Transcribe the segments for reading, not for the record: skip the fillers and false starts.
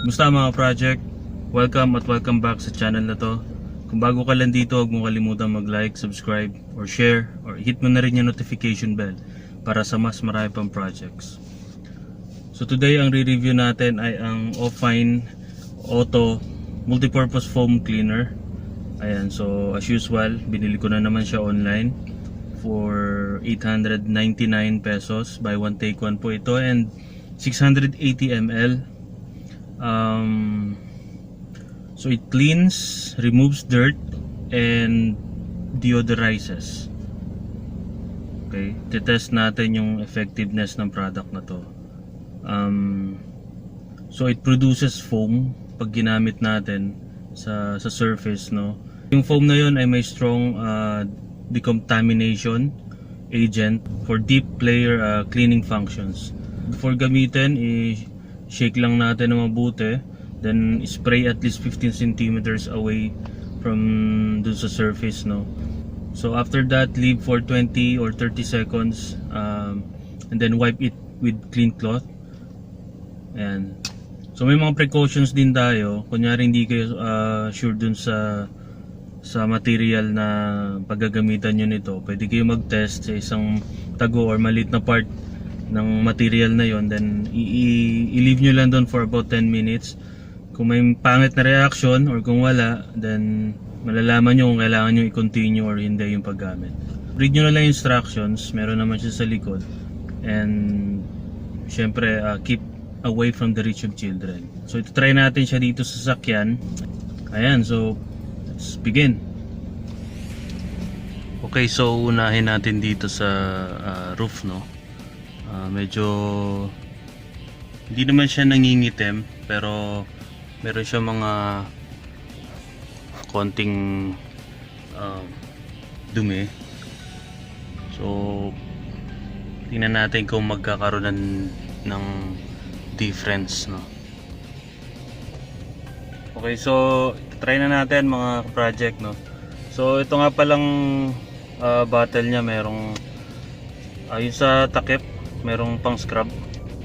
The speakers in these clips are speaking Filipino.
Kumusta mga project? Welcome at welcome back sa channel na to. Kung bago ka lang dito, huwag mo kalimutan mag-like, subscribe, or share, or hit mo na rin yung notification bell para sa mas marami pang projects. So today ang re-review natin ay ang Ofine Auto Multipurpose Foam Cleaner. Ayan, so as usual, binili ko na naman siya online for 899 pesos. Buy one take one po ito and 680 ml. So it cleans, removes dirt, and deodorizes. Okay, titest natin yung effectiveness ng product na to. So it produces foam pag ginamit natin sa surface, no. Yung foam na yun ay may strong decontamination agent for deep layer cleaning functions. Before gamitin, shake lang natin na mabuti, then spray at least 15 centimeters away from dun sa surface, no. So after that, leave for 20 or 30 seconds and then wipe it with clean cloth. Ayan. So may mga precautions din tayo. Kunyari hindi kayo sure dun sa material na paggagamitan nyo nito, pwede kayo mag-test sa isang tago or maliit na part ng material na yon, then i-leave nyo lang doon for about 10 minutes. Kung may pangit na reaction or kung wala, then malalaman nyo kung kailangan nyo i-continue or hindi yung paggamit. Read nyo na lang yung instructions, meron naman siya sa likod. And syempre, keep away from the reach of children. So ito try natin siya dito sa sasakyan. Ayan, so let's begin. Okay, so unahin natin dito sa roof, no. Medyo hindi naman siya nangingitim, pero meron siya mga konting dumi. So tingnan natin kung magkakaroon ng difference, no. Okay, so try na natin mga project, no. So ito nga palang bottle niya, merong yung sa takip merong pang scrub.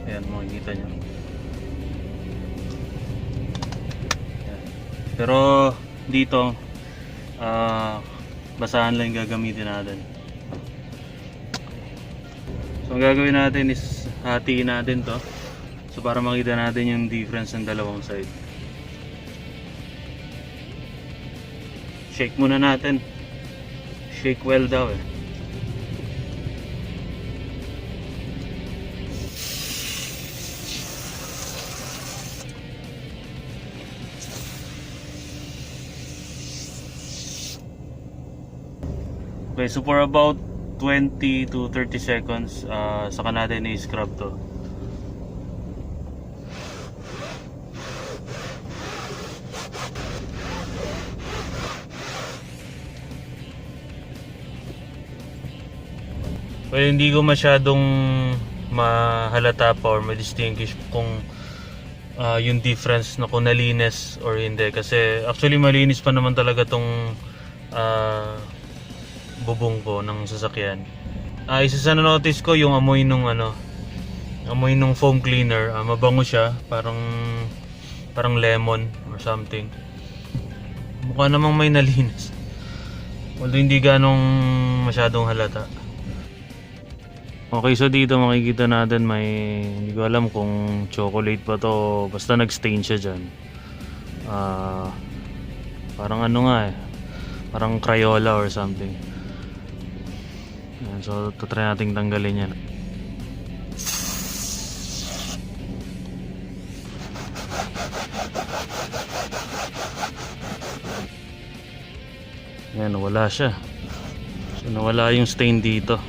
Ayan, makikita nyo. Ayan. Pero dito basahan lang yung gagamitin natin. So ang gagawin natin is hatiin natin to, so para makita natin yung difference ng dalawang side. Shake muna natin. Shake well daw eh. Okay, so for about 20 to 30 seconds, saka natin i-scrub to. Well, hindi ko masyadong mahalata pa or ma-distinguish kung yung difference na kung nalinis or hindi. Kasi actually malinis pa naman talaga tong bubong ko ng sasakyan. Isa sa na-notice ko yung amoy nung amoy nung foam cleaner. Mabango siya, parang lemon or something. Mukha namang may nalinis, although hindi ganong masyadong halata. Okay, so dito makikita natin may, hindi ko alam kung chocolate pa to, basta nag-stain siya dyan. Parang parang Crayola or something. So try nating tanggalin yan. Yan, nawala siya. So nawala yung stain dito.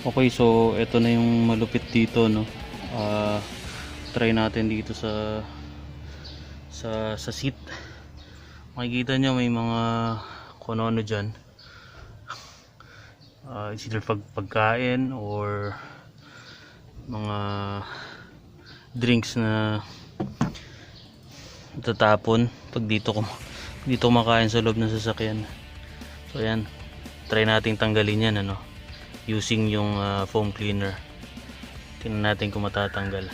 Okay, so ito na yung malupit dito, no. Try natin dito sa seat. Makikita nyo may mga kung ano dyan. It's either pagkain or mga drinks na tatapon pag dito kumakain sa loob ng sasakyan. So ayan, try nating tanggalin yan, ano, using yung foam cleaner. Tingnan natin kung matatanggal.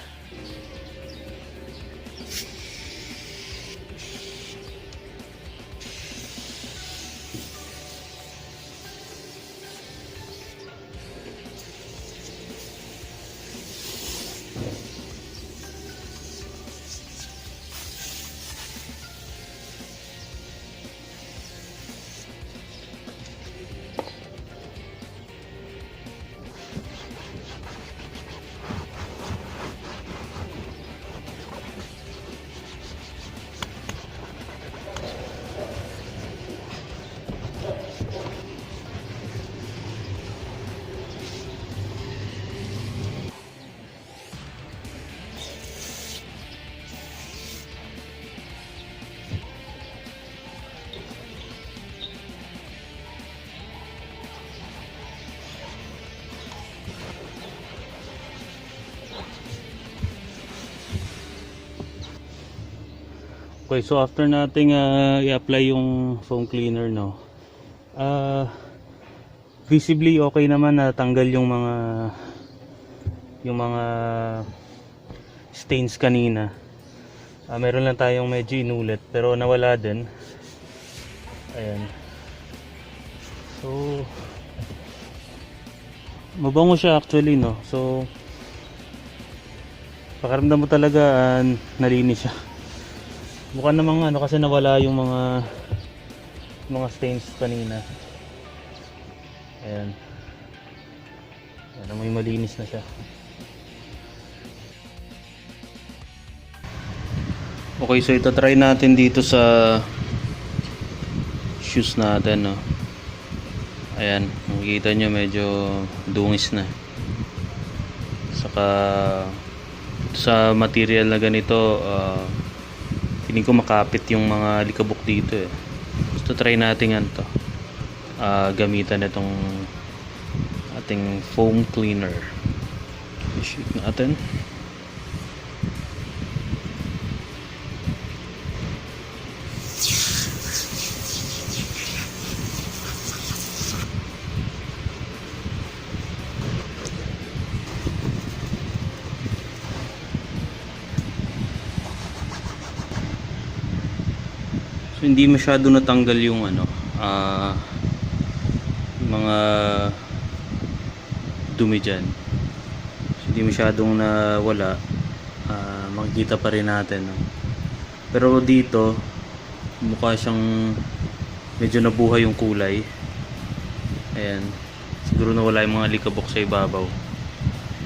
Okay, so after nating i-apply yung foam cleaner, no, visibly okay naman na tanggal yung mga stains kanina. Meron lang tayong medyo inulit pero nawala din. Ayan. So mabango siya actually, no. So pakiramdam mo talaga nalinis siya. Mukha namang ano kasi nawala yung mga stains kanina. Ayan. Ayan, may malinis na siya. Okay, so ito try natin dito sa shoes natin, no. Ayan, makikita nyo medyo dungis na. Saka sa material na ganito, hindi ko makapit yung mga likabok dito eh. So try natin yan to. Gamitan itong ating foam cleaner. I-shoot natin. So hindi masyado natanggal yung mga dumi dyan. So hindi masyadong nawala. Makikita pa rin natin, no? Pero dito mukha siyang medyo nabuhay yung kulay. Ayan, siguro nawala yung mga likabok sa ibabaw.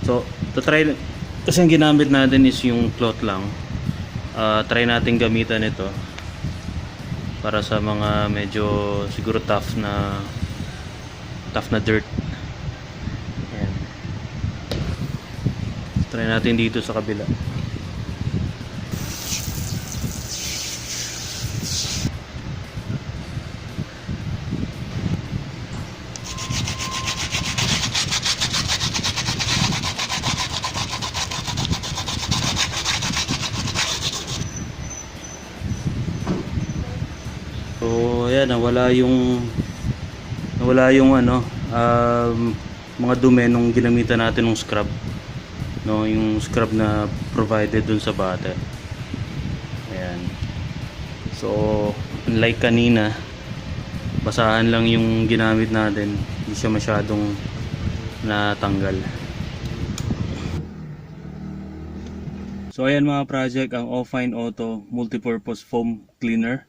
So try, kasi ang ginamit natin is yung cloth lang. Try natin gamitan ito para sa mga medyo siguro tough na dirt. Ayan. Try natin dito sa kabila. So ayan, nawala yung mga dumi nung ginamitan natin ng scrub, no, yung scrub na provided dun sa bata. Ayan. So unlike kanina, basahan lang yung ginamit natin, hindi siya masyadong natanggal. So ayan mga project, ang Ofine Auto Multipurpose Foam Cleaner.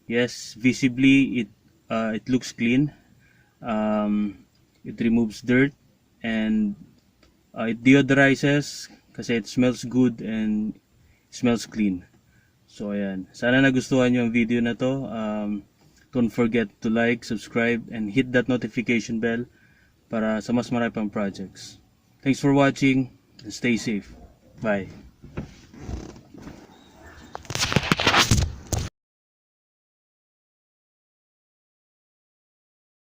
Yes, visibly it looks clean. It removes dirt and it deodorizes kasi it smells good and smells clean. So ayan, sana nagustuhan nyo ang video na to. Don't forget to like, subscribe and hit that notification bell para sa mas marami pang projects. Thanks for watching and stay safe. Bye.